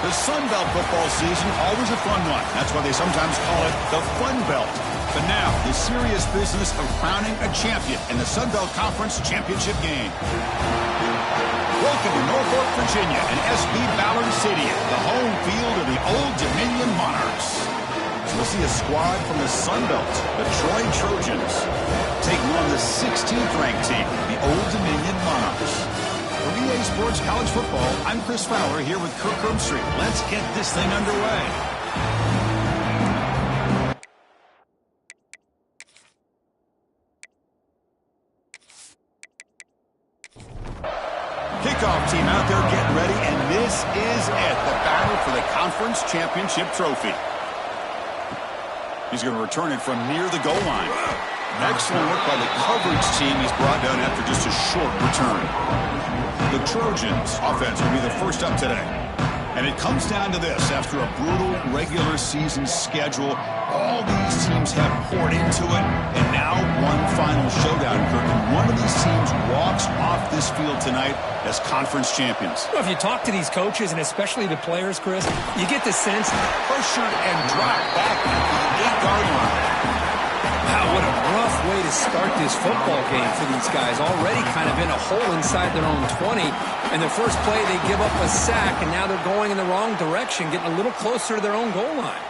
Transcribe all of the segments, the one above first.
The Sun Belt football season, always a fun one. That's why they sometimes call it the Fun Belt. But now, the serious business of crowning a champion in the Sun Belt Conference Championship game. Welcome to Norfolk, Virginia, and SB Ballard Stadium, the home field of the Old Dominion Monarchs. So we'll see a squad from the Sun Belt, the Troy Trojans, taking on the 16th ranked team, the Old Dominion Monarchs. For EA Sports College Football, I'm Chris Fowler here with Kirk Herbstreit. Let's get this thing underway. Kickoff team out there getting ready, and this is it, the battle for the Conference Championship Trophy. He's going to return it from near the goal line. Excellent work by the coverage team. He's brought down after just a short return. The Trojans offense will be the first up today. And it comes down to this. After a brutal regular season schedule, all these teams have poured into it. And now one final showdown, Kirk. And one of these teams walks off this field tonight as conference champions. Well, if you talk to these coaches, and especially the players, Chris, you get the sense pressured and dropped back at the 8-yard line. Wow, what a rough way to start this football game for these guys. Already kind of in a hole inside their own 20. And the first play, they give up a sack, and now they're going in the wrong direction, getting a little closer to their own goal line.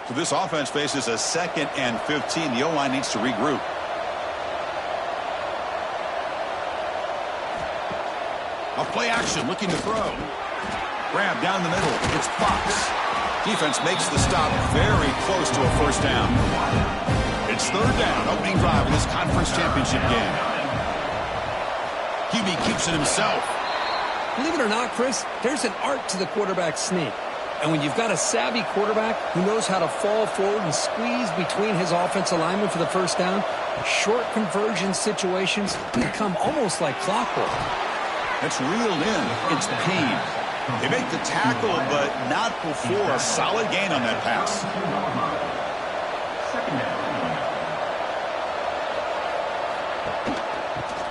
So this offense faces a 2nd and 15. The O-line needs to regroup. A play action, looking to throw. Grab down the middle. It's Fox. Defense makes the stop very close to a first down. It's 3rd down, opening drive in this conference championship game. QB keeps it himself. Believe it or not, Chris, there's an art to the quarterback sneak. And when you've got a savvy quarterback who knows how to fall forward and squeeze between his offensive linemen for the first down, short conversion situations become almost like clockwork. It's reeled in. It's pain. They make the tackle, but not before a solid gain on that pass.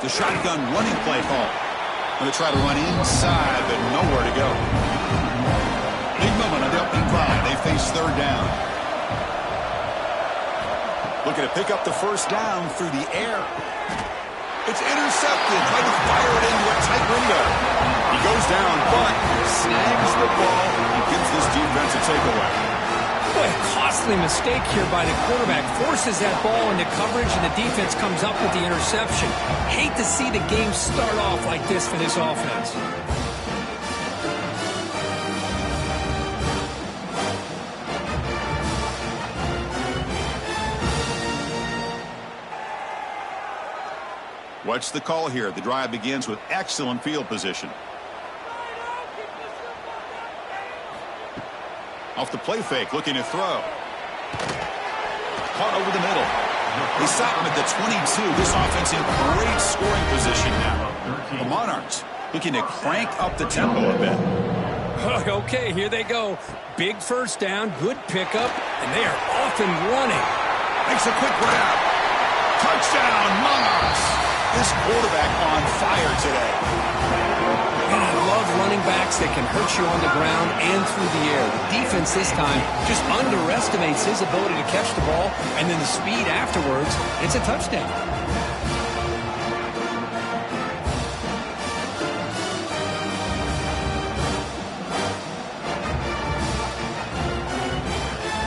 The shotgun running play call. Going to try to run inside, but nowhere to go. Big moment on the opening drive. They face 3rd down. Looking to pick up the first down through the air. It's intercepted. Trying to fire it into a tight window. He goes down, but snags the ball and gives this defense a takeaway. Boy, a costly mistake here by the quarterback. Forces that ball into coverage, and the defense comes up with the interception. Hate to see the game start off like this for this offense. What's the call here? The drive begins with excellent field position. Off the play fake, looking to throw. Caught over the middle. They stop him at the 22. This offense in great scoring position now. The Monarchs looking to crank up the tempo a bit. Okay, here they go. Big first down, good pickup, and they are off and running. Makes a quick grab. Touchdown, Monarchs. This quarterback on fire today. And I love running backs that can hurt you on the ground and through the air. The defense this time just underestimates his ability to catch the ball, and then the speed afterwards, it's a touchdown.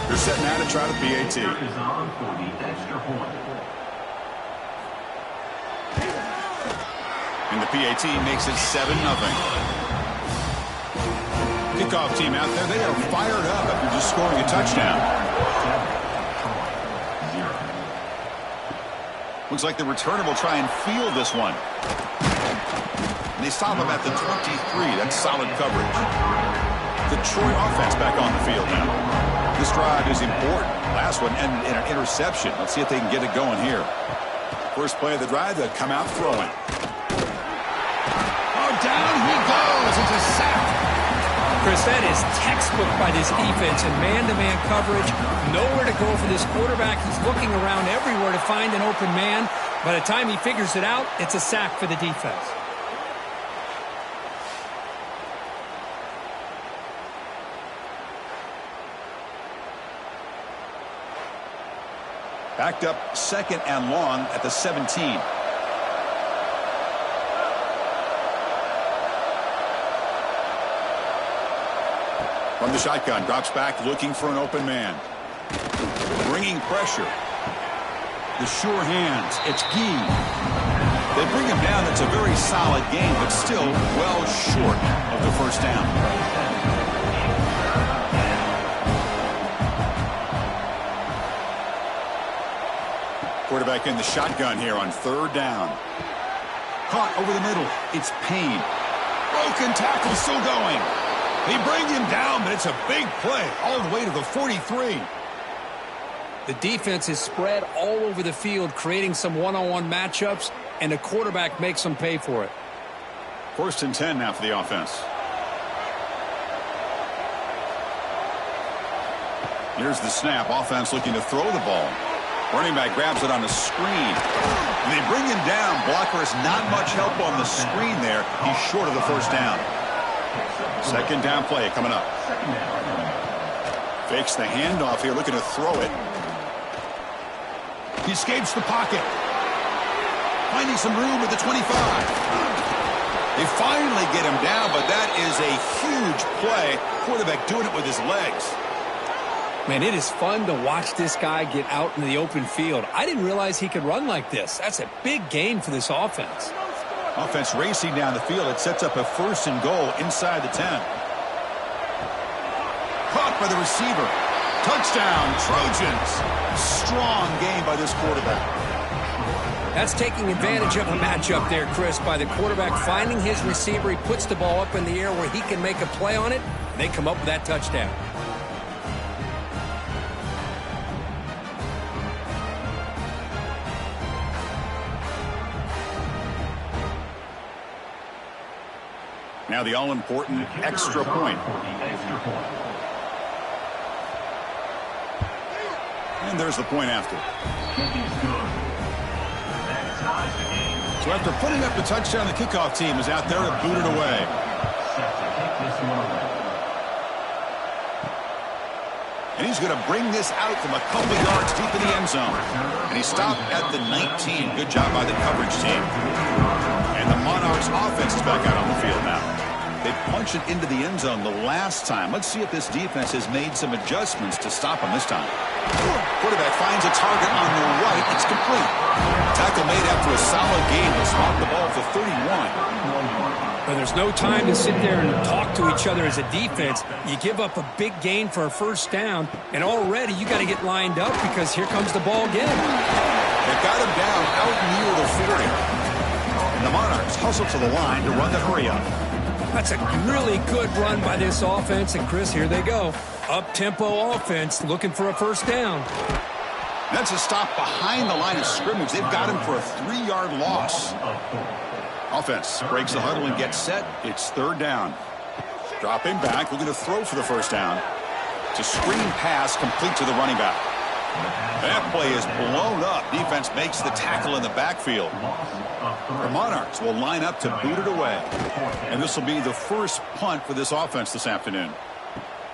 They're setting out to try the PAT. And the PAT makes it 7-0. Kickoff team out there, they are fired up after just scoring a touchdown. Looks like the returner will try and field this one. And they stop him at the 23. That's solid coverage. The Troy offense back on the field now. This drive is important. Last one ended in an interception. Let's see if they can get it going here. First play of the drive, they come out throwing. Down he goes. It's a sack. Chris, that is textbook by this defense and man-to-man coverage. Nowhere to go for this quarterback. He's looking around everywhere to find an open man. By the time he figures it out, it's a sack for the defense. Backed up 2nd and long at the 17. From the shotgun, drops back looking for an open man. Bringing pressure. The sure hands. It's Gee. They bring him down. It's a very solid game, but still well short of the first down. Quarterback in the shotgun here on 3rd down. Caught over the middle. It's Payne. Broken tackle, still going. They bring him down, but it's a big play all the way to the 43. The defense is spread all over the field, creating some one-on-one matchups, and the quarterback makes them pay for it. 1st and 10 now for the offense. Here's the snap. Offense looking to throw the ball. Running back grabs it on the screen. And they bring him down. Blocker has not much help on the screen there. He's short of the first down. 2nd down play coming up. Fakes the handoff here, looking to throw it. He escapes the pocket. Finding some room at the 25. They finally get him down, but that is a huge play. Quarterback doing it with his legs. Man, it is fun to watch this guy get out in the open field. I didn't realize he could run like this. That's a big gain for this offense. Offense racing down the field. It sets up a 1st and goal inside the 10. Caught by the receiver. Touchdown, Trojans. Strong game by this quarterback. That's taking advantage of a matchup there, Chris, by the quarterback finding his receiver. He puts the ball up in the air where he can make a play on it, and they come up with that touchdown. Now the all-important extra point. And there's the point after. So after putting up the touchdown, the kickoff team is out there to boot it away. And he's going to bring this out from a couple yards deep in the end zone. And he stopped at the 19. Good job by the coverage team. And the Monarchs offense is back out on the field now. They punched it into the end zone the last time. Let's see if this defense has made some adjustments to stop them this time. Quarterback finds a target on the right. It's complete. Tackle made after a solid game. They'll spot the ball for 31. But there's no time to sit there and talk to each other as a defense. You give up a big gain for a 1st down, and already you got to get lined up because here comes the ball again. They got him down out near the 40. And the Monarchs hustle to the line to run the hurry up. That's a really good run by this offense, and Chris, here they go. Up-tempo offense looking for a 1st down. That's a stop behind the line of scrimmage. They've got him for a 3-yard loss. Offense breaks the huddle and gets set. It's 3rd down. Dropping back, looking to throw for the 1st down. It's a screen pass complete to the running back. That play is blown up. Defense makes the tackle in the backfield. The Monarchs will line up to boot it away. And this will be the first punt for this offense this afternoon.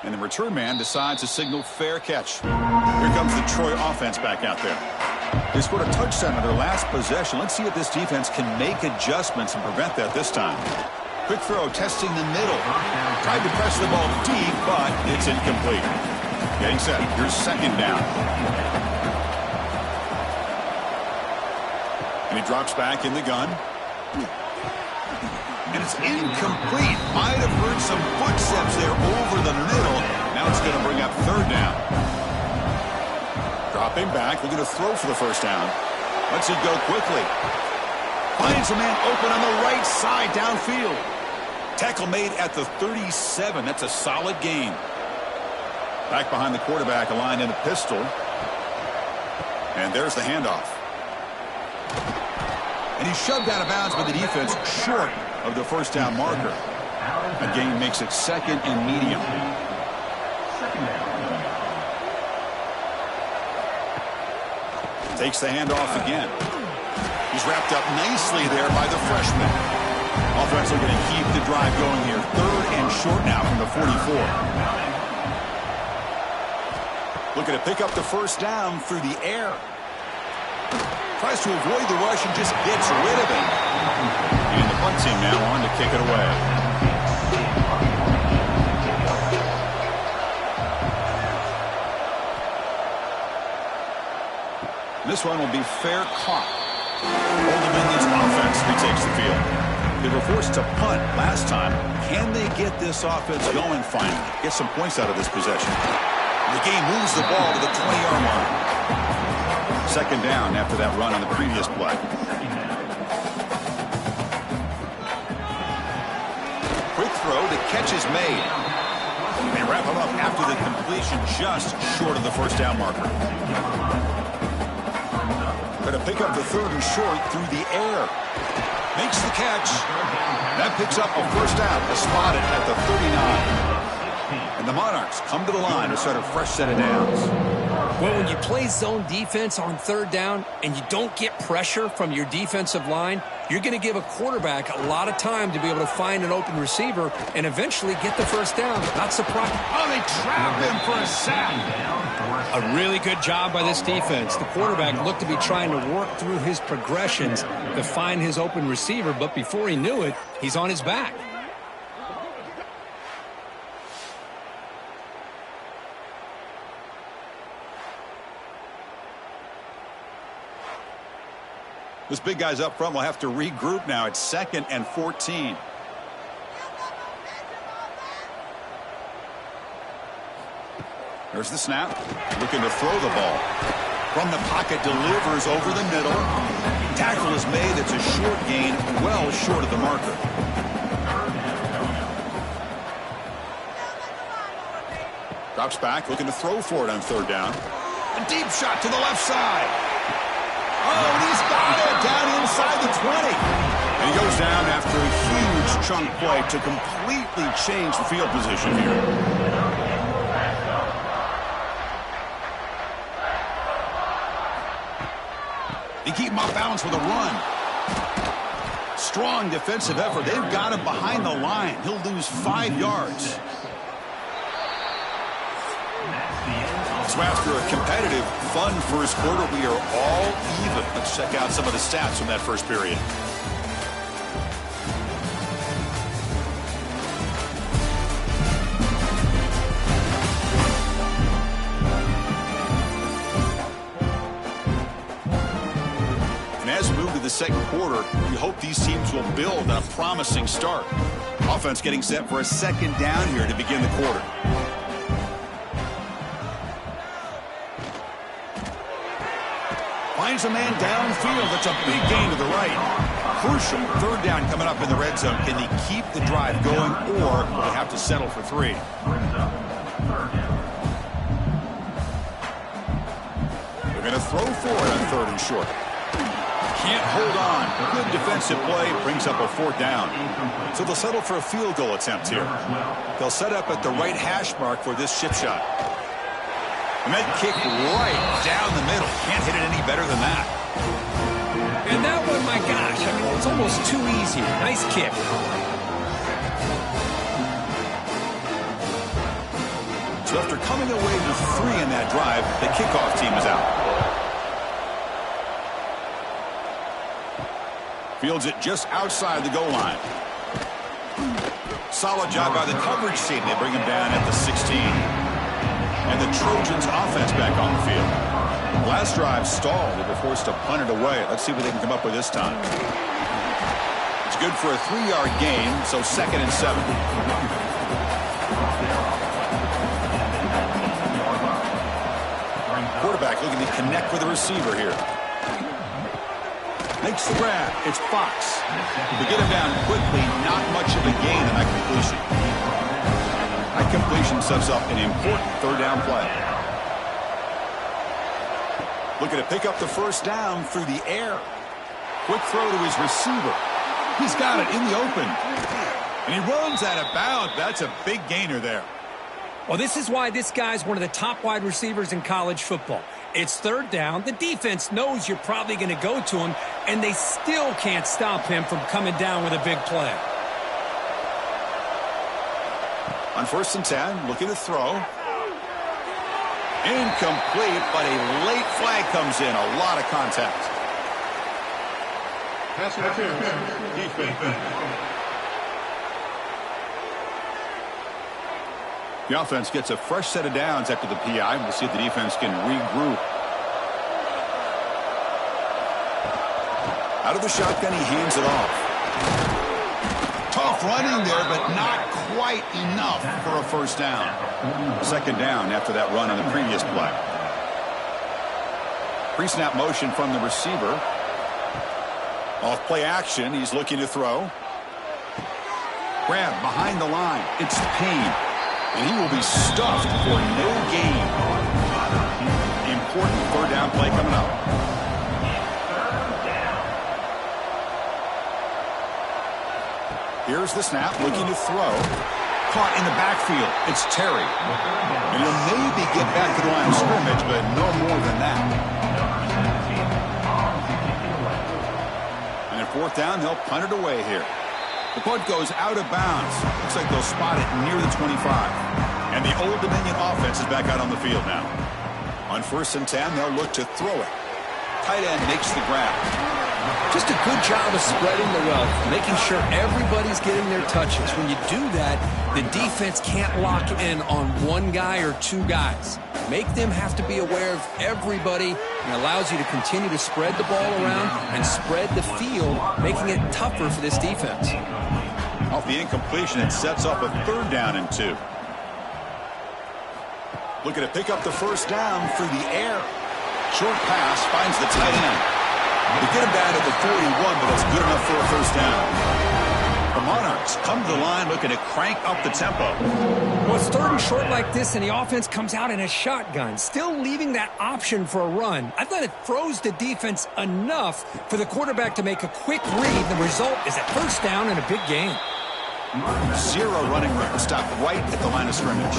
And the return man decides to signal fair catch. Here comes the Troy offense back out there. They scored a touchdown on their last possession. Let's see if this defense can make adjustments and prevent that this time. Quick throw, testing the middle. Tried to press the ball deep, but it's incomplete. Getting set. Here's 2nd down. And he drops back in the gun. And it's incomplete. Might have heard some footsteps there over the middle. Now it's going to bring up 3rd down. Dropping back, looking to throw for the 1st down. Lets it go quickly. Finds a man open on the right side downfield. Tackle made at the 37. That's a solid gain. Back behind the quarterback, aligned in a pistol. And there's the handoff. And he's shoved out of bounds by the defense short of the 1st down marker. That gain makes it 2nd and medium. Takes the handoff again. He's wrapped up nicely there by the freshman. Offense looking to keep the drive going here. 3rd and short now from the 44. Looking to pick up the first down through the air. Tries to avoid the rush and just gets rid of it. And the punt team now on to kick it away. This one will be fair caught. Old Dominion's offense retakes the field. They were forced to punt last time. Can they get this offense going finally? Get some points out of this possession. The game moves the ball to the 20-yard line. 2nd down after that run on the previous play. Quick throw, the catch is made. They wrap him up after the completion just short of the first down marker. Going to pick up the 3rd and short through the air. Makes the catch. That picks up a first down. Spotted at the 39. And the Monarchs come to the line to start a fresh set of downs. Well, when you play zone defense on 3rd down and you don't get pressure from your defensive line, you're going to give a quarterback a lot of time to be able to find an open receiver and eventually get the first down. Not surprised. Oh, they trap him for a sack. A really good job by this defense. The quarterback looked to be trying to work through his progressions to find his open receiver, but before he knew it, he's on his back. This big guy's up front will have to regroup now. It's 2nd and 14. There's the snap. Looking to throw the ball. From the pocket, delivers over the middle. Tackle is made. It's a short gain, well short of the marker. Drops back, looking to throw for it on 3rd down. A deep shot to the left side. Oh, and he's got it down inside the 20. And he goes down after a huge chunk play to completely change the field position here. They keep him off balance with a run. Strong defensive effort. They've got him behind the line. He'll lose 5 yards. So after a competitive, fun first quarter, we are all even. Let's check out some of the stats from that first period. And as we move to the 2nd quarter, we hope these teams will build on a promising start. Offense getting set for a 2nd down here to begin the quarter. Finds a man downfield. That's a big gain to the right. Crucial 3rd down coming up in the red zone. Can they keep the drive going, or will they have to settle for 3? They're going to throw for it on 3rd and short. Can't hold on. Good defensive play brings up a 4th down. So they'll settle for a field goal attempt here. They'll set up at the right hash mark for this chip shot. And that kick right down the middle. Can't hit it any better than that. And that one, my gosh, I mean, it's almost too easy. Nice kick. So after coming away with 3 in that drive, the kickoff team is out. Fields it just outside the goal line. Solid job by the coverage team. They bring him down at the 16. And the Trojans offense back on the field. Last drive stalled. They were forced to punt it away. Let's see what they can come up with this time. It's good for a 3-yard gain, so 2nd and 7. Quarterback looking to connect with the receiver here. Makes the grab. It's Fox. To get him down quickly, not much of a gain on that completion. That completion sets up an important 3rd down play. Looking to pick up the first down through the air. Quick throw to his receiver. He's got it in the open. And he runs out of bounds. That's a big gainer there. Well, this is why this guy's one of the top wide receivers in college football. It's third down. The defense knows you're probably going to go to him, and they still can't stop him from coming down with a big play. On 1st and 10, looking to throw. Incomplete, but a late flag comes in. A lot of contact. Pass interference. Defense. The offense gets a fresh set of downs after the PI. We'll see if the defense can regroup. Out of the shotgun, he hands it off. Tough running there, but not quite enough for a first down. 2nd down after that run on the previous play. Pre-snap motion from the receiver. Off play action, he's looking to throw. Grab behind the line. It's Payne. And he will be stuffed for no gain. Important 3rd down play coming up. Here's the snap, looking to throw. Caught in the backfield. It's Terry. And he'll maybe get back to the line of scrimmage, but no more than that. And at 4th down, they'll punt it away here. The punt goes out of bounds. Looks like they'll spot it near the 25. And the Old Dominion offense is back out on the field now. On 1st and 10, they'll look to throw it. Tight end makes the grab. Just a good job of spreading the wealth, making sure everybody's getting their touches. When you do that, the defense can't lock in on one guy or two guys. Make them have to be aware of everybody, and allows you to continue to spread the ball around and spread the field, making it tougher for this defense. Off the incompletion, it sets up a 3rd down and 2. Looking to pick up the first down through the air. Short pass finds the tight end. They get him down to the 41, but that's good enough for a first down. The Monarchs come to the line looking to crank up the tempo. Well, it's 3rd and short like this, and the offense comes out in a shotgun, still leaving that option for a run. I thought it froze the defense enough for the quarterback to make a quick read. The result is a first down and a big gain. 0 running room. Stop right at the line of scrimmage.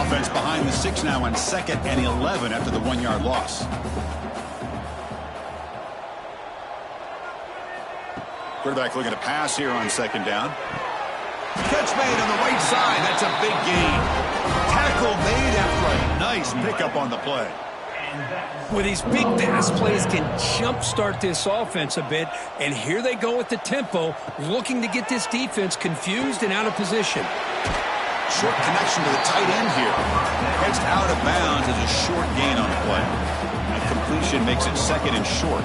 Offense behind the 6 now on 2nd and 11 after the 1-yard loss. Quarterback looking to pass here on 2nd down. Catch made on the right side. That's a big gain. Tackle made after a nice pickup on the play. Well, these big pass plays can jumpstart this offense a bit, and here they go with the tempo, looking to get this defense confused and out of position. Short connection to the tight end here. Edged out of bounds as a short gain on the play. That completion makes it 2nd and short.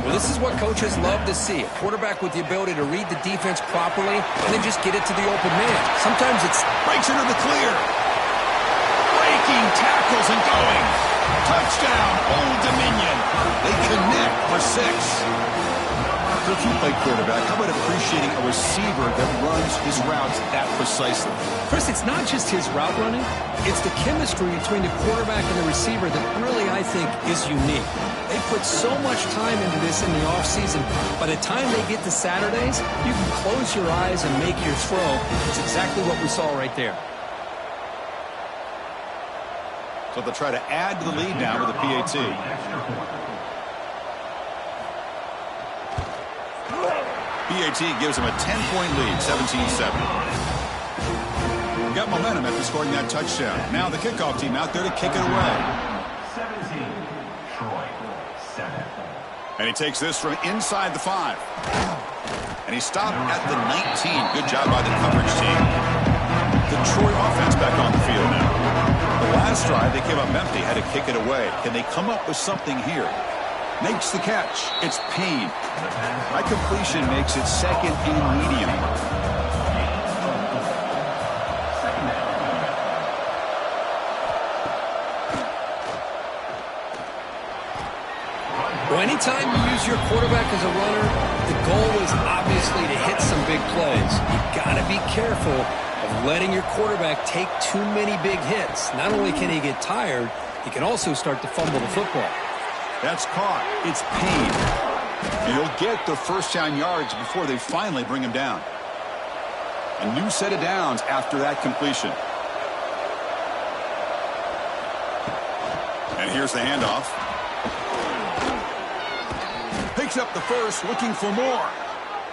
Well, this is what coaches love to see. A quarterback with the ability to read the defense properly and then just get it to the open man. Sometimes it's breaks into the clear. Breaking tackles and going. Touchdown, Old Dominion. They connect for 6. So if you play quarterback, how about appreciating a receiver that runs his routes that precisely? Chris, it's not just his route running. It's the chemistry between the quarterback and the receiver that really, I think, is unique. They put so much time into this in the offseason. By the time they get to Saturdays, you can close your eyes and make your throw. It's exactly what we saw right there. So they'll try to add to the lead now with a PAT. PAT gives them a 10-point lead, 17-7. Got momentum after scoring that touchdown. Now the kickoff team out there to kick it away. 17, Troy, 7. And he takes this from inside the 5. And he stopped at the 19. Good job by the coverage team. The Troy offense back on the field now. The last drive, they came up empty, had to kick it away. Can they come up with something here? Makes the catch. It's Payne. High completion makes it 2nd and medium. Well, anytime you use your quarterback as a runner, the goal is obviously to hit some big plays. You've got to be careful of letting your quarterback take too many big hits. Not only can he get tired, he can also start to fumble the football. That's caught. It's Payne. And he'll get the first down yards before they finally bring him down. A new set of downs after that completion. Here's the handoff. Picks up the first, looking for more.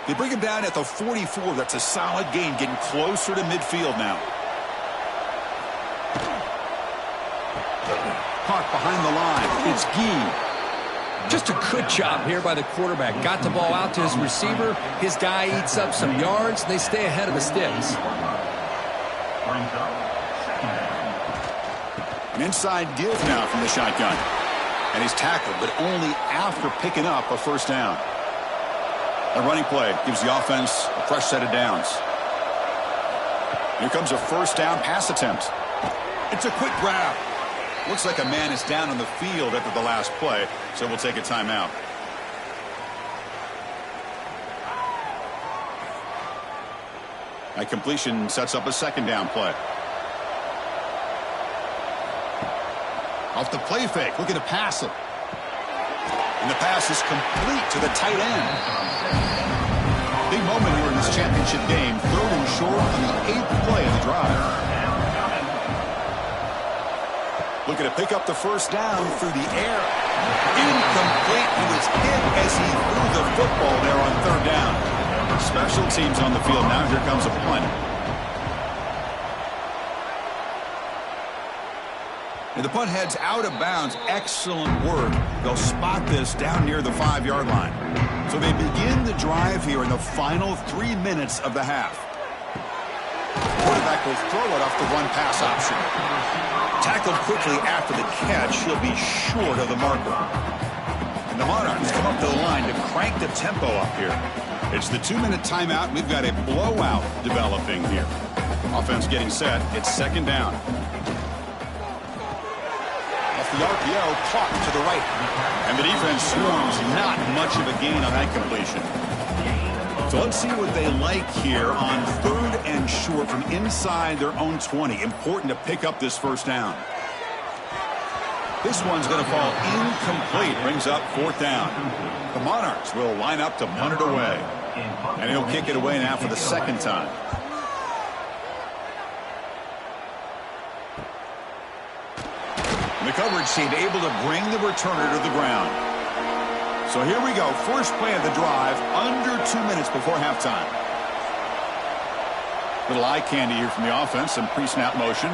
They bring him down at the 44. That's a solid gain, getting closer to midfield now. Caught behind the line. It's Gee. Just a good job here by the quarterback. Got the ball out to his receiver. His guy eats up some yards. They stay ahead of the sticks. An inside give now from the shotgun. And he's tackled, but only after picking up a first down. A running play gives the offense a fresh set of downs. Here comes a first down pass attempt. It's a quick grab. Looks like a man is down on the field after the last play, so we'll take a timeout. That completion sets up a second down play. Off the play fake, looking to pass it. And the pass is complete to the tight end. Big moment here in this championship game. 3rd and short on the 8th play of the drive. Looking to pick up the first down through the air. Incomplete. He was hit as he threw the football there on 3rd down. Special teams on the field now. Here comes a punt. And the punt heads out of bounds. Excellent work. They'll spot this down near the 5-yard line. So they begin the drive here in the final 3 minutes of the half. The quarterback will throw it off the run-pass option. Tackled quickly after the catch. He'll be short of the marker. And the Monarchs come up to the line to crank the tempo up here. It's the 2-minute timeout. We've got a blowout developing here. Offense getting set. It's 2nd down. The RPO caught to the right. And the defense swarms. Not much of a gain on that completion. So let's see what they like here on 3rd and short from inside their own 20. Important to pick up this first down. This one's going to fall incomplete. Brings up 4th down. The Monarchs will line up to punt it away. And he'll kick it away now for the 2nd time. The coverage team able to bring the returner to the ground. So here we go. First play of the drive, under 2 minutes before halftime. Little eye candy here from the offense. Some pre-snap motion.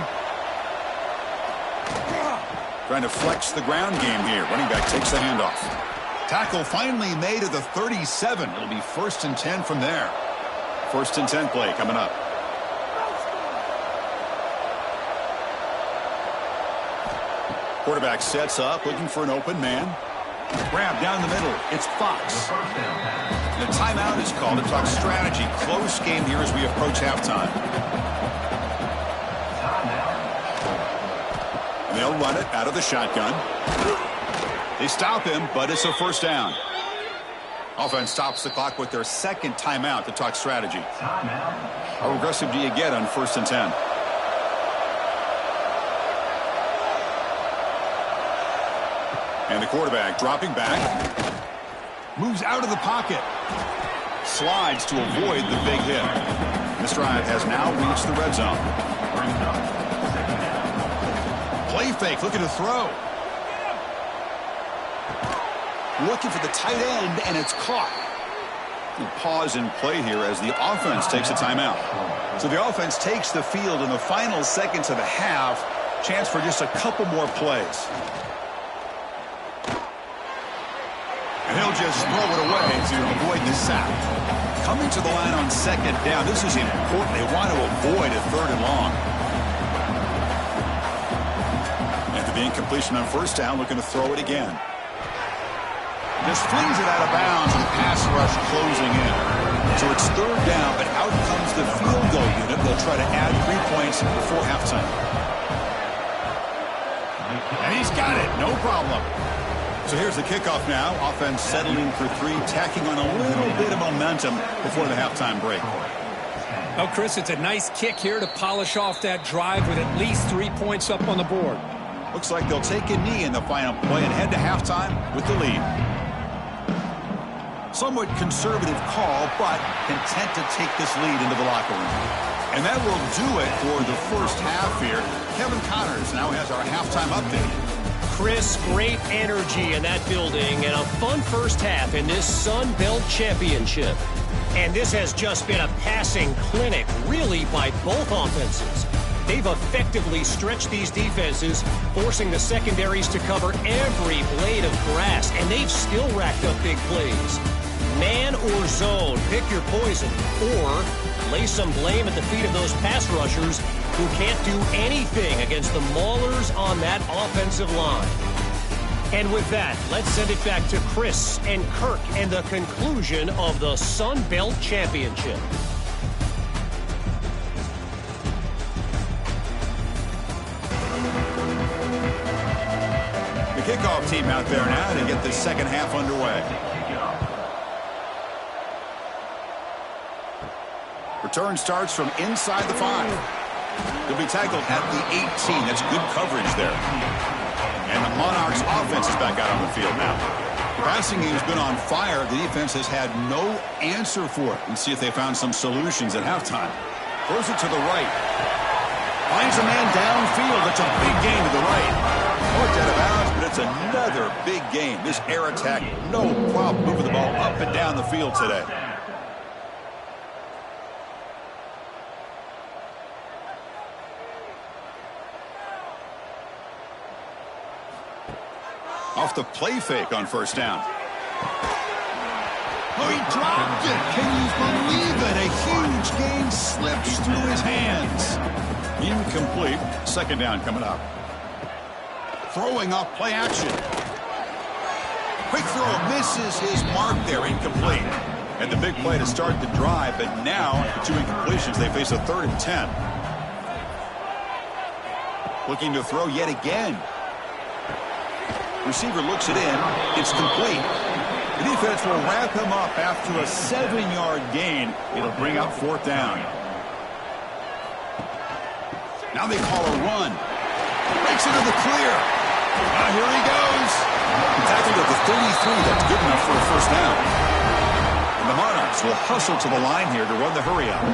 Trying to flex the ground game here. Running back takes the handoff. Tackle finally made at the 37. It'll be 1st and 10 from there. 1st and 10 play coming up. Quarterback sets up, looking for an open man. Grab down the middle. It's Fox. And a timeout is called to talk strategy. Close game here as we approach halftime. And they'll run it out of the shotgun. They stop him, but it's a first down. Offense stops the clock with their 2nd timeout to talk strategy. How aggressive do you get on 1st and 10? And the quarterback dropping back. Moves out of the pocket. Slides to avoid the big hit. This drive has now reached the red zone. Play fake, looking to throw. Looking for the tight end, and it's caught. We'll pause and play here as the offense takes a timeout. So the offense takes the field in the final seconds of the half. Chance for just a couple more plays. And he'll just throw it away to avoid the sack. Coming to the line on 2nd down. This is important. They want to avoid a 3rd and long. After the incompletion on 1st down, looking to throw it again. Just flings it out of bounds and pass rush closing in. So it's 3rd down, but out comes the field goal unit. They'll try to add 3 points before halftime. And he's got it. No problem. So here's the kickoff now. Offense settling for 3, tacking on a little bit of momentum before the halftime break. Oh, Chris, it's a nice kick here to polish off that drive with at least 3 points up on the board. Looks like they'll take a knee in the final play and head to halftime with the lead. Somewhat conservative call, but content to take this lead into the locker room. And that will do it for the first half here. Kevin Connors now has our halftime update. Chris, great energy in that building and a fun first half in this Sun Belt Championship. And this has just been a passing clinic, really, by both offenses. They've effectively stretched these defenses, forcing the secondaries to cover every blade of grass, and they've still racked up big plays. Man or zone, pick your poison, or lay some blame at the feet of those pass rushers who can't do anything against the maulers on that offensive line. And with that, let's send it back to Chris and Kirk and the conclusion of the Sun Belt Championship. The kickoff team out there now to get the second half underway. Return starts from inside the 5. He'll be tackled at the 18. That's good coverage there. And the Monarchs offense is back out on the field now. The passing game's been on fire. The defense has had no answer for it. Let's see if they found some solutions at halftime. Throws it to the right. Finds a man downfield. It's a big gain to the right. Worked out of bounds, but it's another big gain. This air attack, no problem moving the ball up and down the field today. Off the play fake on first down. Oh, he dropped it. Can you believe it? A huge gain slips through his hands. Incomplete. Second down coming up. Throwing off play action. Quick throw misses his mark there. Incomplete. And the big play to start the drive, but now, after 2 incompletions, they face a 3rd and 10. Looking to throw yet again. Receiver looks it in. It's complete. The defense will wrap him up after a 7-yard gain. It'll bring up 4th down. Now they call a run. Breaks into the clear. Now here he goes. Tackled at the 33. That's good enough for a first down. And the Monarchs will hustle to the line here to run the hurry up.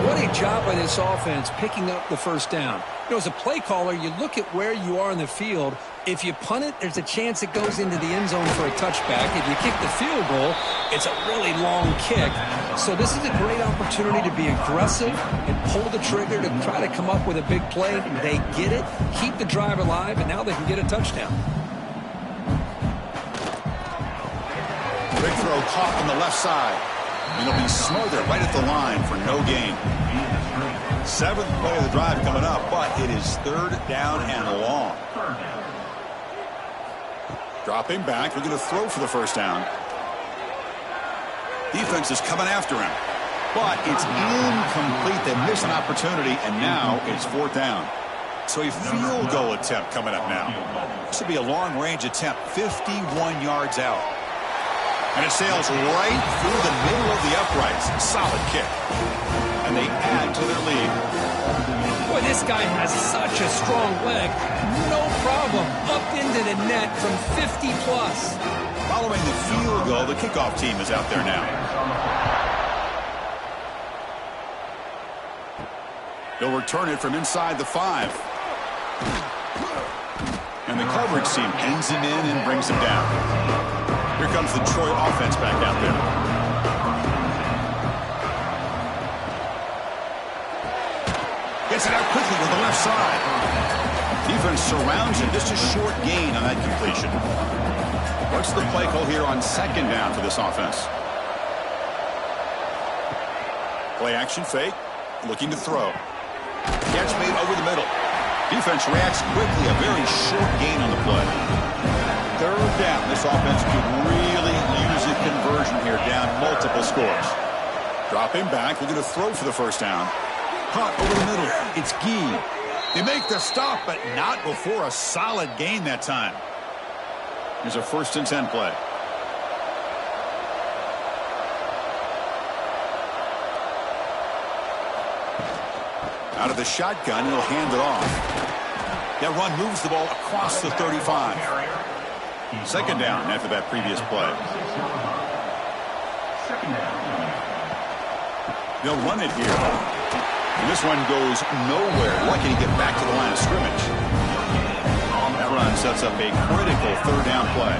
What a job by this offense picking up the first down. You know, as a play caller, you look at where you are in the field. If you punt it, there's a chance it goes into the end zone for a touchback. If you kick the field goal, it's a really long kick. So this is a great opportunity to be aggressive and pull the trigger to try to come up with a big play. They get it, keep the drive alive, and now they can get a touchdown. Big throw caught on the left side. And he'll be smothered right at the line for no gain. 7th play of the drive coming up, but it is 3rd down and long. Dropping back, looking to throw for the first down. Defense is coming after him, but it's incomplete. They miss an opportunity, and now it's 4th down. So a field goal attempt coming up now. This will be a long-range attempt, 51 yards out. And it sails right through the middle of the uprights. Solid kick. And they add to their lead. Boy, this guy has such a strong leg. No problem. Up into the net from 50 plus. Following the field goal, the kickoff team is out there now. They'll return it from inside the 5. And the coverage team pins him in and brings him down. Here comes the Troy offense back out there. Gets it out quickly with the left side. Defense surrounds him. Just a short gain on that completion. What's the play call here on 2nd down for this offense? Play action fake. Looking to throw. Catch made over the middle. Defense reacts quickly. A very short gain on the play. 3rd down. This offense could really use a conversion here, down multiple scores. Dropping back, looking to throw for the first down. Caught over the middle. It's Gee. They make the stop, but not before a solid gain that time. Here's a 1st and 10 play. Out of the shotgun, he'll hand it off. That run moves the ball across the 35. 2nd down after that previous play. They'll run it here. And this one goes nowhere. Lucky to get back to the line of scrimmage. Now run sets up a critical third down play.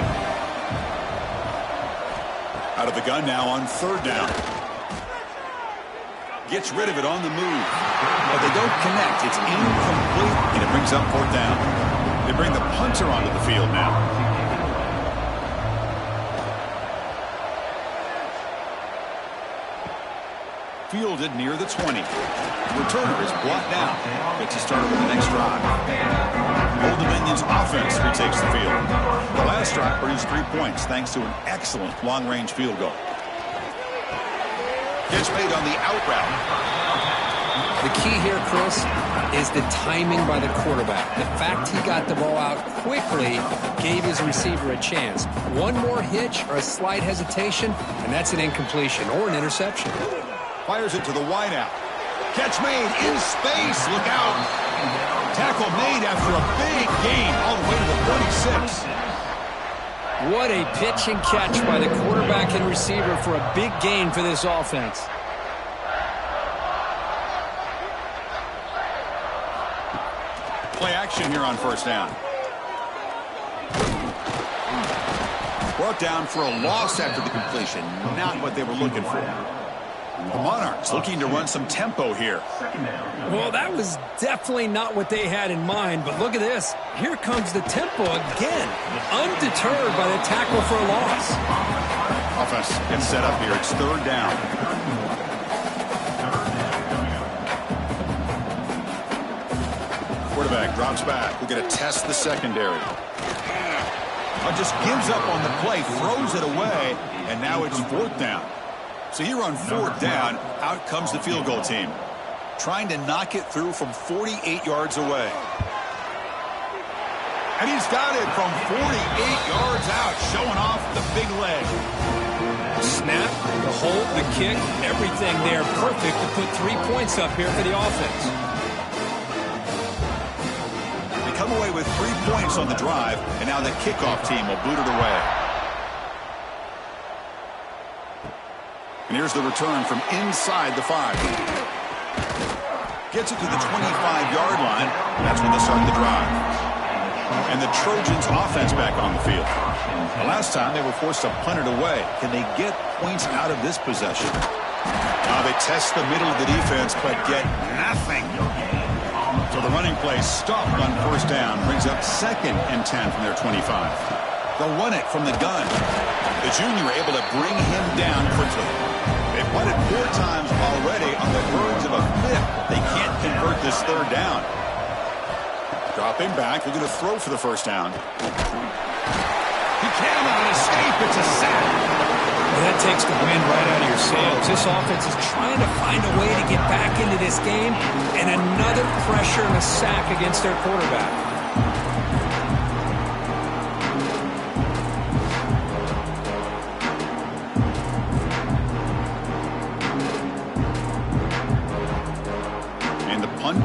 Out of the gun now on third down. Gets rid of it on the move. But they don't connect. It's incomplete, and it brings up fourth down. They bring the punter onto the field now. Fielded near the 20. Returner is brought down. Gets a start with the next drive. Old Dominion's offense retakes the field. The last drive produced 3 points thanks to an excellent long-range field goal. Catch made on the out route. The key here, Chris, is the timing by the quarterback. The fact he got the ball out quickly gave his receiver a chance. One more hitch or a slight hesitation, and that's an incompletion or an interception. Fires it to the wideout. Catch made in space. Look out. Tackle made after a big gain all the way to the 46. What a pitch and catch by the quarterback and receiver for a big gain for this offense. Play action here on first down. Brought down for a loss after the completion. Not what they were looking for. The Monarchs looking to run some tempo here. Well, that was definitely not what they had in mind, but look at this. Here comes the tempo again, undeterred by the tackle for a loss. Offense gets set up here. It's third down. Quarterback drops back. We're going to test the secondary. Just gives up on the play, throws it away, and now it's fourth down. So here on fourth down, out comes the field goal team, trying to knock it through from 48 yards away. And he's got it from 48 yards out, showing off the big leg. The snap, the hold, the kick, everything there perfect to put 3 points up here for the offense. They come away with 3 points on the drive, and now the kickoff team will boot it away. And here's the return from inside the 5. Gets it to the 25-yard line. That's when they start the drive. And the Trojans offense back on the field. The last time they were forced to punt it away. Can they get points out of this possession? Now they test the middle of the defense, but get nothing. So the running play stopped on first down. Brings up 2nd and 10 from their 25. They'll run it from the gun. The junior able to bring him down quickly. They've punted 4 times already on the verge of a 5th. They can't convert this third down. Dropping back. They're going to throw for the first down. He cannot escape. It's a sack. Well, that takes the wind right out of your sails. This offense is trying to find a way to get back into this game, and another pressure and a sack against their quarterback.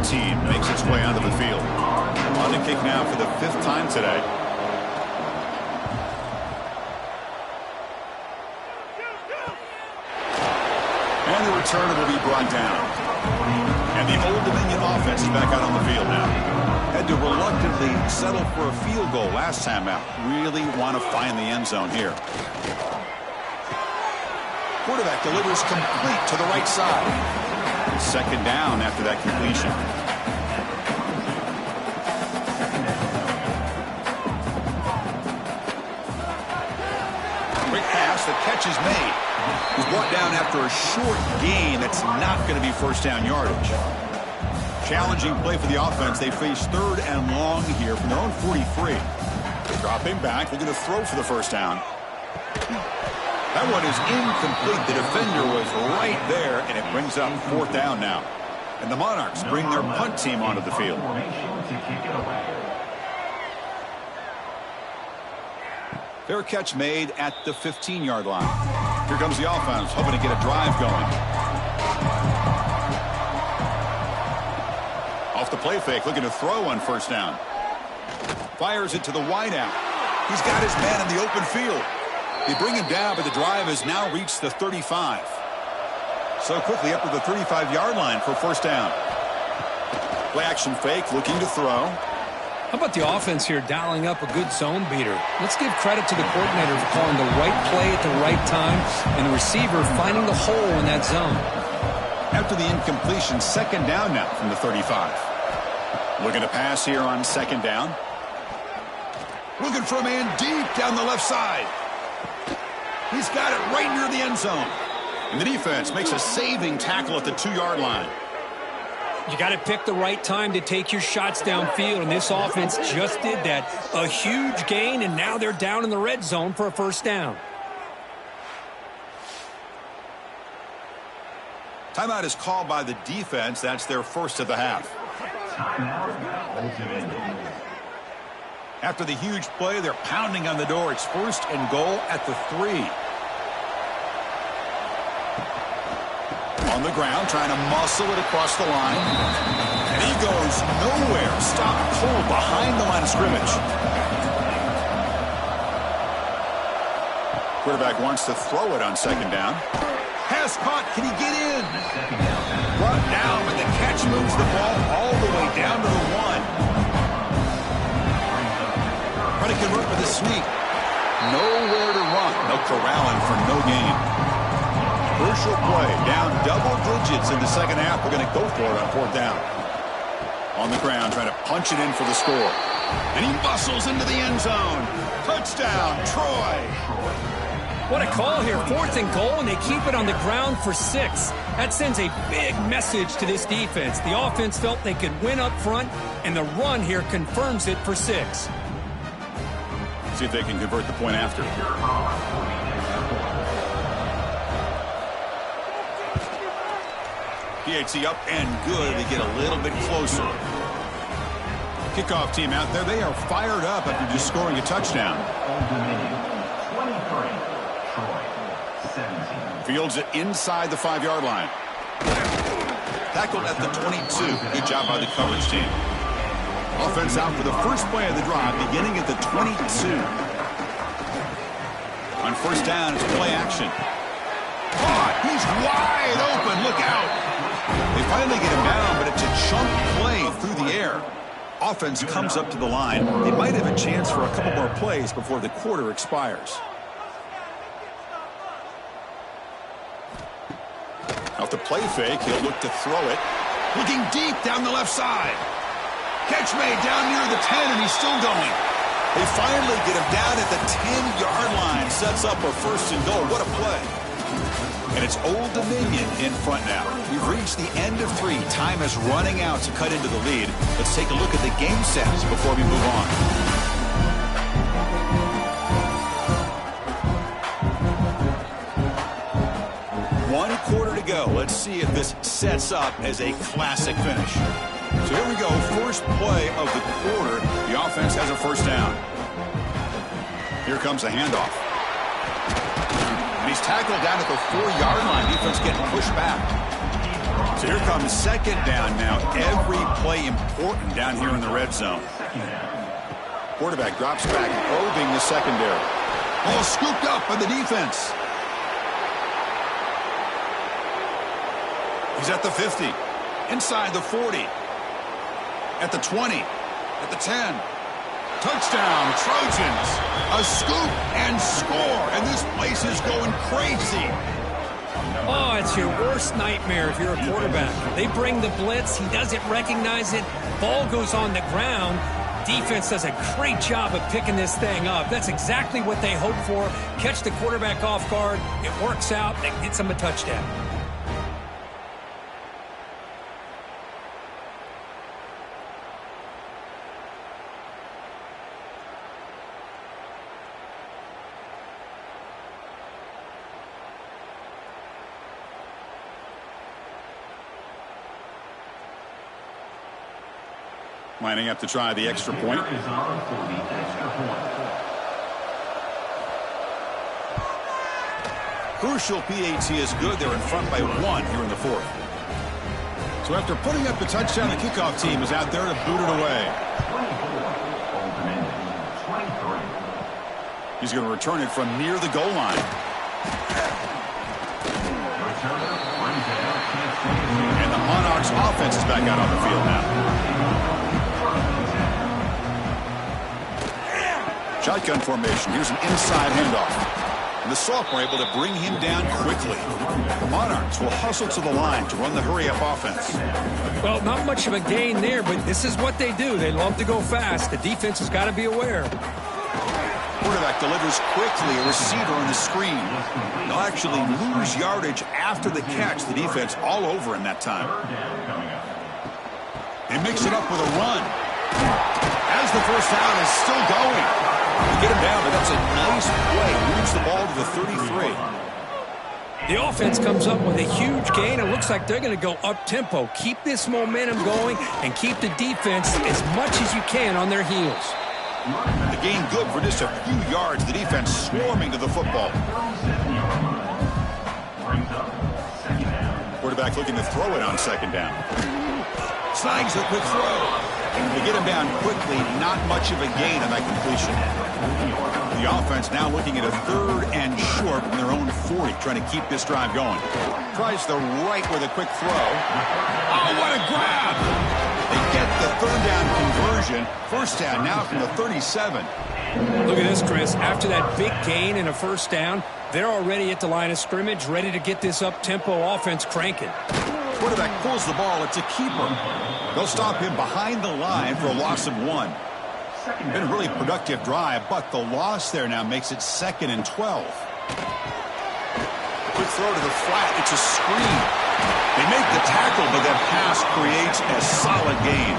Team makes its way onto the field. On the kick now for the 5th time today. And the returner will be brought down. And the Old Dominion offense is back out on the field now. Had to reluctantly settle for a field goal last time out. Really want to find the end zone here. Quarterback delivers complete to the right side. Second down after that completion. Quick pass, the catch is made. He's brought down after a short gain that's not going to be first down yardage. Challenging play for the offense. They face 3rd and long here from their own 43. Dropping back, they're going to throw for the first down. That one is incomplete. The defender was right there, and it brings up 4th down now. And the Monarchs bring their punt team onto the field. Fair catch made at the 15-yard line. Here comes the offense, hoping to get a drive going. Off the play fake, looking to throw on first down. Fires it to the wideout. He's got his man in the open field. They bring him down, but the drive has now reached the 35. So quickly up to the 35-yard line for first down. Play action fake, looking to throw. How about the offense here dialing up a good zone beater? Let's give credit to the coordinator for calling the right play at the right time and the receiver finding the hole in that zone. After the incompletion, second down now from the 35. Looking to pass here on second down. Looking for a man deep down the left side. He's got it right near the end zone. And the defense makes a saving tackle at the 2-yard line. You got to pick the right time to take your shots downfield, and this offense just did that. A huge gain, and now they're down in the red zone for a first down. Timeout is called by the defense. That's their first of the half. After the huge play, they're pounding on the door. It's first and goal at the 3. On the ground, trying to muscle it across the line. And he goes nowhere. Stopped cold behind the line of scrimmage. Quarterback wants to throw it on second down. Pass caught. Can he get in? Brought down, but the catch moves the ball all the way down to the 1. Trying to convert with a sneak. Nowhere to run. No corralling for no gain. Crucial play. Down double digits in the second half. We're going to go for it on fourth down. On the ground, trying to punch it in for the score. And he muscles into the end zone. Touchdown, Troy. What a call here. Fourth and goal, and they keep it on the ground for 6. That sends a big message to this defense. The offense felt they could win up front, and the run here confirms it for 6. See if they can convert the point after. PAT up and good. They get a little bit closer. Kickoff team out there. They are fired up after just scoring a touchdown. Fields it inside the 5-yard line. Tackled at the 22. Good job by the coverage team. Offense out for the first play of the drive, beginning at the 22. On first down, it's play action. Caught. He's wide open. Look out. They finally get him down, but it's a chunk play through the air. Offense comes up to the line. They might have a chance for a couple more plays before the quarter expires. Off the play fake, he'll look to throw it. Looking deep down the left side. Catch made down near the 10, and he's still going. They finally get him down at the 10-yard line. Sets up a first and goal. What a play. And it's Old Dominion in front now. We've reached the end of 3. Time is running out to cut into the lead. Let's take a look at the game stats before we move on. 1 quarter to go. Let's see if this sets up as a classic finish. So here we go. First play of the quarter. The offense has a first down. Here comes a handoff. And he's tackled down at the 4-yard line. Defense getting pushed back. So here comes second down now. Every play important down here in the red zone. Quarterback drops back, probing the secondary. Ball scooped up by the defense. He's at the 50, inside the 40, at the 20, at the 10. Touchdown, Trojans. A scoop and score, and this place is going crazy. Oh, it's your worst nightmare if you're a quarterback. They bring the blitz. He doesn't recognize it. Ball goes on the ground. Defense does a great job of picking this thing up. That's exactly what they hope for. Catch the quarterback off guard. It works out. It gets him a touchdown. Lining up to try the extra point. Crucial PAT is good. They're in front by 1 here in the 4th. So after putting up the touchdown, the kickoff team is out there to boot it away. He's going to return it from near the goal line. And the Monarchs offense is back out on the field now. Shotgun formation. Here's an inside handoff. And the sophomore able to bring him down quickly. The Monarchs will hustle to the line to run the hurry-up offense. Well, not much of a gain there, but this is what they do. They love to go fast. The defense has got to be aware. Quarterback delivers quickly, a receiver on the screen. They'll actually lose yardage after the catch. The defense all over him that time. They mix it up with a run. As the first down is still going. They get him down, but that's a nice play. Moves the ball to the 33. The offense comes up with a huge gain. It looks like they're going to go up-tempo. Keep this momentum going and keep the defense as much as you can on their heels. The gain good for just a few yards. The defense swarming to the football. Quarterback looking to throw it on second down. Snags a quick throw. They get him down quickly. Not much of a gain on that completion. The offense now looking at a 3rd and short from their own 40, trying to keep this drive going. Tries the right with a quick throw. Oh, what a grab! They get the 3rd down conversion. First down now from the 37. Look at this, Chris. After that big gain and a first down, they're already at the line of scrimmage, ready to get this up-tempo offense cranking. Quarterback pulls the ball. It's a keeper. They'll stop him behind the line for a loss of 1. Been a really productive drive, but the loss there now makes it 2nd and 12. Quick throw to the flat. It's a screen. They make the tackle, but that pass creates a solid gain.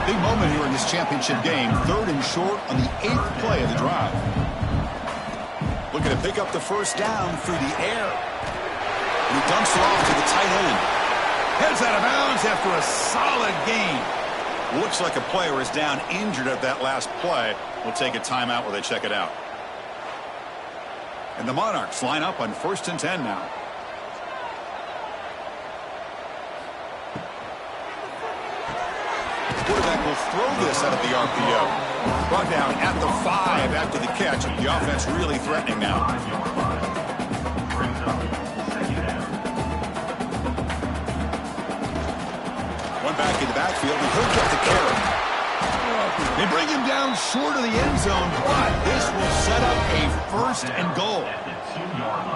Big moment here in this championship game. 3rd and short on the 8th play of the drive. Looking to pick up the first down through the air. And he dumps it off to the tight end. Heads out of bounds after a solid gain. Looks like a player is down injured at that last play. We'll take a timeout while they check it out. And the Monarchs line up on 1st and 10 now. Quarterback will throw this out of the RPO. Brought down at the 5 after the catch. The offense really threatening now. Back in the backfield, and he'll get the carry. They bring him down short of the end zone, but this will set up a 1st and goal.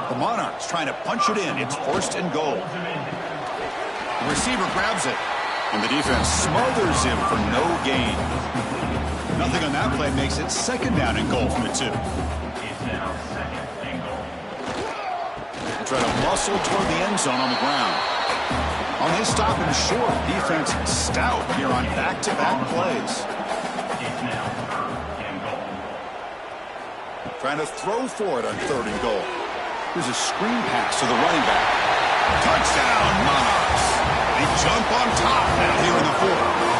The Monarchs trying to punch it in. It's 1st and goal. The receiver grabs it, and the defense smothers him for no gain. Nothing on that play makes it 2nd down and goal from the 2. Try to muscle toward the end zone on the ground. On his stop and short, defense stout here on back-to-back plays. Trying to throw for it on 3rd and goal. Here's a screen pass to the running back. Touchdown, Monarchs. They jump on top now here in the 4th.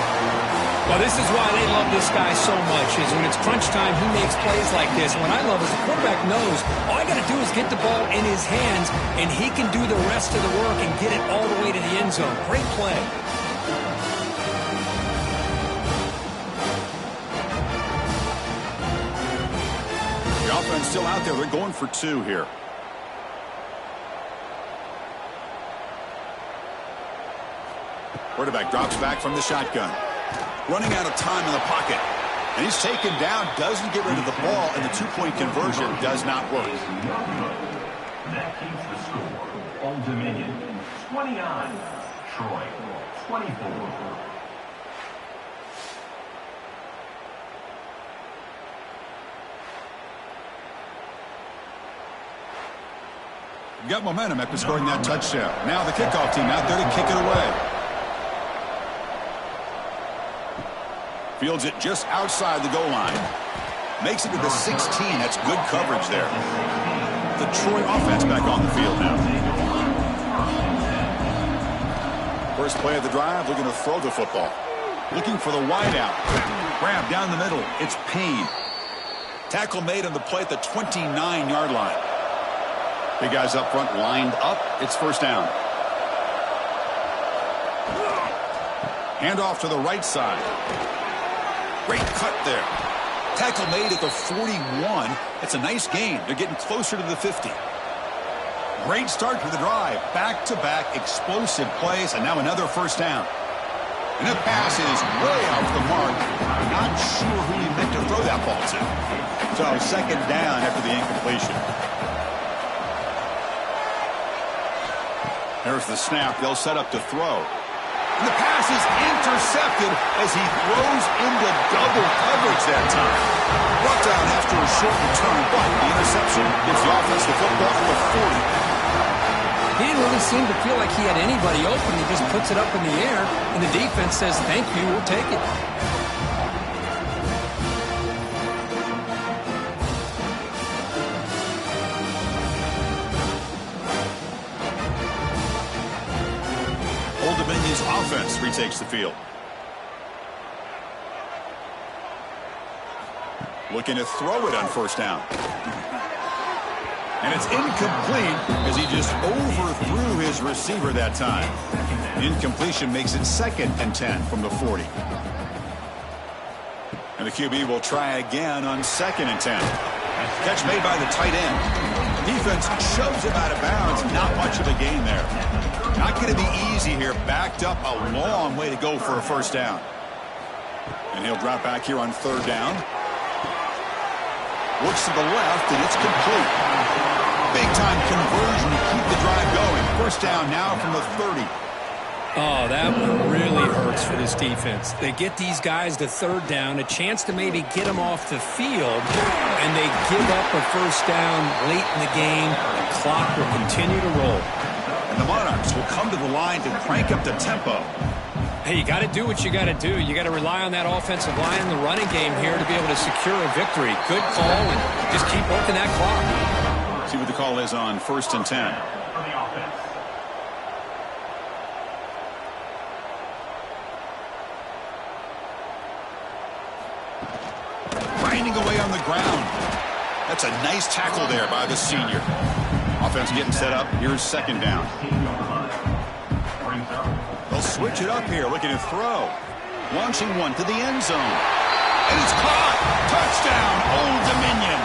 Well, this is why they love this guy so much, is when it's crunch time, he makes plays like this. What I love is the quarterback knows all I got to do is get the ball in his hands, and he can do the rest of the work and get it all the way to the end zone. Great play. The offense still out there. They're going for 2 here. Quarterback drops back from the shotgun. Running out of time in the pocket. And he's taken down, doesn't get rid of the ball, and the 2-point conversion does not work. That keeps the score. Old Dominion, 29. Troy, 24. Got momentum after scoring that touchdown. Now the kickoff team out there to kick it away. Fields it just outside the goal line. Makes it to the 16. That's good coverage there. The Troy offense back on the field now. First play of the drive, looking to throw the football. Looking for the wideout. Grab down the middle. It's Payne. Tackle made on the play at the 29-yard line. Big guys up front lined up. It's 1st down. Handoff to the right side. Great cut there. Tackle made at the 41. It's a nice gain. They're getting closer to the 50. Great start to the drive. Back-to-back explosive plays, and now another 1st down. And the pass is way off the mark. Not sure who he meant to throw that ball to. So second down after the incompletion. There's the snap. They'll set up to throw. And the pass is intercepted as he throws into double coverage that time. Brought down after a short return, but the interception gives the offense the football at the 40. He didn't really seem to feel like he had anybody open. He just puts it up in the air, and the defense says, thank you, we'll take it. Old Dominion's offense retakes the field. Looking to throw it on first down. And it's incomplete as he just overthrew his receiver that time. Incompletion makes it 2nd and 10 from the 40. And the QB will try again on 2nd and 10. Catch made by the tight end. Defense shoves him out of bounds. Not much of a gain there. Not going to be easy here. Backed up a long way to go for a first down. And he'll drop back here on 3rd down. Looks to the left, and it's complete. Big-time conversion to keep the drive going. First down now from the 30. Oh, that one really hurts for this defense. They get these guys to 3rd down, a chance to maybe get them off the field, and they give up a first down late in the game. The clock will continue to roll. And the Monarchs will come to the line to crank up the tempo. Hey, you got to do what you got to do. You got to rely on that offensive line in the running game here to be able to secure a victory. Good call, and just keep working that clock. See what the call is on 1st and 10. Grinding away on the ground. That's a nice tackle there by the senior. Offense getting set up. Here's 2nd down. They'll switch it up here, looking to throw. Launching one to the end zone. And it's caught! Touchdown, Old Dominion!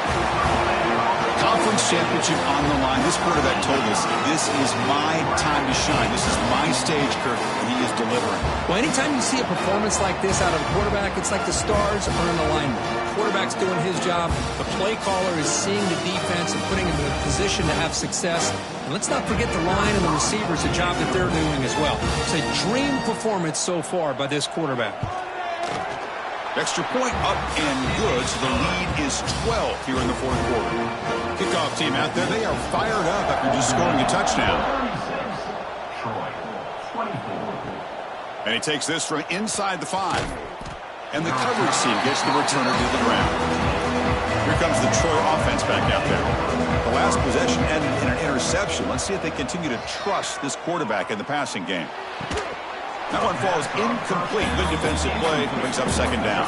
Conference championship on the line. This quarterback told us, this is my time to shine. This is my stage, Kirk, and he is delivering. Well, anytime you see a performance like this out of a quarterback, it's like the stars are in alignment. The quarterback's doing his job. The play caller is seeing the defense and putting him in a position to have success. And let's not forget the line and the receivers, the job that they're doing as well. It's a dream performance so far by this quarterback. Extra point up and good, so the lead is 12 here in the 4th quarter. Kickoff team out there, they are fired up after just scoring a touchdown. And he takes this from inside the 5. And the coverage team gets the returner to the ground. Here comes the Troy offense back out there. The last possession ended in an interception. Let's see if they continue to trust this quarterback in the passing game. That one falls incomplete. Good defensive play. Brings up 2nd down.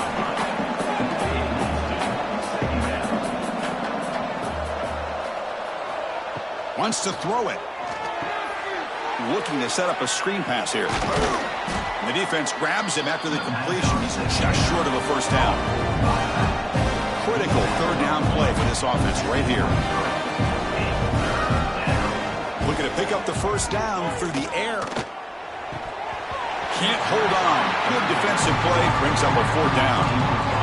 Wants to throw it. Looking to set up a screen pass here. And the defense grabs him after the completion. He's just short of a first down. Critical 3rd down play for this offense right here. Looking to pick up the first down through the air. Can't hold on. Good defensive play. Brings up a 4th down.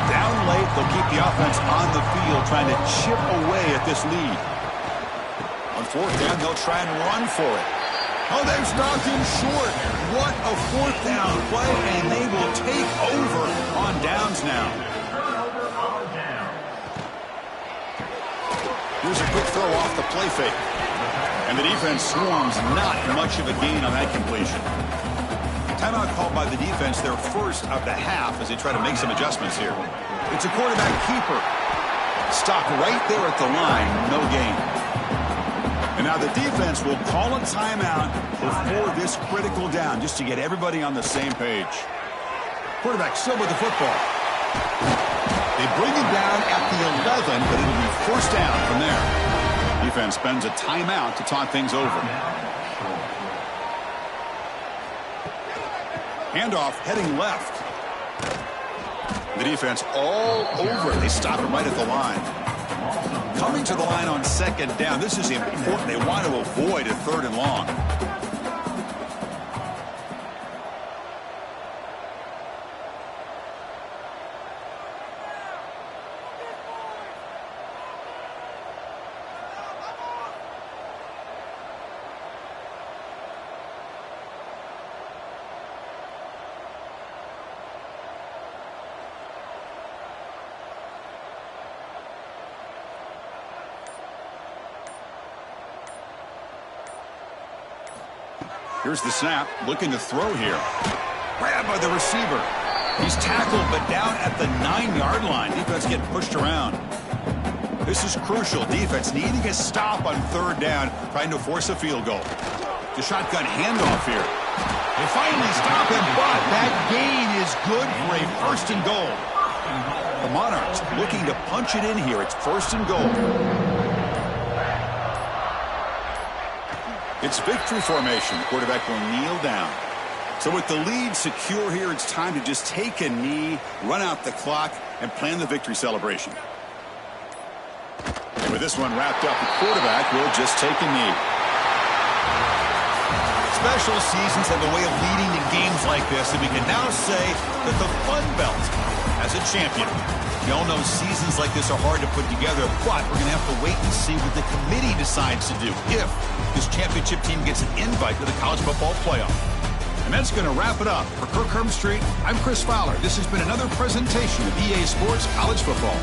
Down late, they'll keep the offense on the field trying to chip away at this lead. On 4th down, they'll try and run for it. Oh, they've stopped him short. What a 4th down play, and they will take over on downs now. Here's a quick throw off the play fake. And the defense swarms, not much of a gain on that completion. Timeout called by the defense, their first of the half, as they try to make some adjustments here. It's a quarterback keeper. Stopped right there at the line, no gain. And now the defense will call a timeout before this critical down, just to get everybody on the same page. Quarterback still with the football. They bring him down at the 11, but it'll be first down from there. Defense spends a timeout to talk things over. Handoff heading left. The defense all over it. They stop it right at the line. Coming to the line on 2nd down. This is important. They want to avoid a 3rd and long. Here's the snap, looking to throw here. Grabbed by the receiver. He's tackled, but down at the 9-yard line. Defense getting pushed around. This is crucial. Defense needing a stop on 3rd down, trying to force a field goal. The shotgun handoff here. They finally stop him, but that gain is good for a 1st and goal. The Monarchs looking to punch it in here. It's 1st and goal. It's victory formation. The quarterback will kneel down. So with the lead secure here, it's time to just take a knee, run out the clock, and plan the victory celebration. And with this one wrapped up, the quarterback will just take a knee. Special seasons have a way of leading to games like this, and we can now say that the Fun Belt has a champion. We all know seasons like this are hard to put together, but we're going to have to wait and see what the committee decides to do if this championship team gets an invite to the college football playoff. And that's going to wrap it up. For Kirk Herbstreit, I'm Chris Fowler. This has been another presentation of EA Sports College Football.